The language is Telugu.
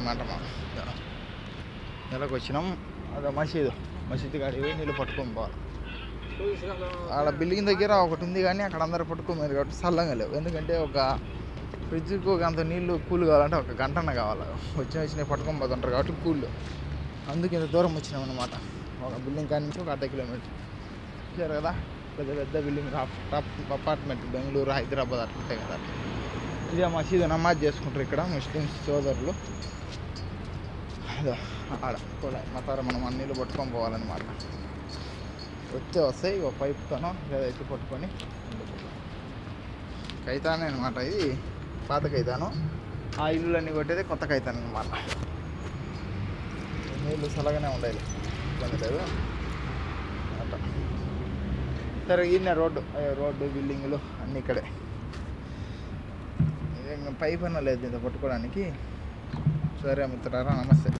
అనమాట మనం. నెలకు వచ్చినాం. అదే మసీదు కాడికి పోయి నీళ్ళు పట్టుకొని పోవాలి. ఆడ బిల్డింగ్ దగ్గర ఒకటి ఉంది కానీ అక్కడ అందరూ పట్టుకోమన్నారు కాబట్టి చల్లగా లేవు. ఎందుకంటే ఒక ఫ్రిడ్జ్కి ఒక అంత నీళ్ళు కూల్ కావాలంటే ఒక గంటన్న కావాలి. వచ్చినవి పట్టుకొని పోతుంటారు కాబట్టి కూల్. అందుకు ఇంత దూరం వచ్చినాం అనమాట. ఒక బిల్డింగ్ కాడి నుంచి ఒక 1/2 కిలోమీటర్ చూసారు కదా. పెద్ద building top apartment Bengaluru, Hyderabad అట్లుంటాయి కదా. ఇదే మసీదు నమాజ్ చేసుకుంటారు ఇక్కడ ముస్లిమ్స్ సోదరులు. అదో ఆడ కూడా మతార మనం నీళ్ళు పట్టుకొని పోవాలన్నమాట. వస్తాయి ఒక పైపుతోనో లేదా ఎత్తి పట్టుకొని కైతానే అనమాట. ఇది పాత కైతాను. ఆ ఇల్లులన్నీ కొట్టేది కొత్త కైతాను అనమాట. నీళ్ళు చల్లగానే ఉండాలి, ఇబ్బంది లేదు అట్లా. సరే ఈయన రోడ్డు బిల్డింగులు అన్నీ ఇక్కడే. పైప్ అన్న లేదు ఇంత పట్టుకోవడానికి. సరే మిత్రులారా, నమస్తే.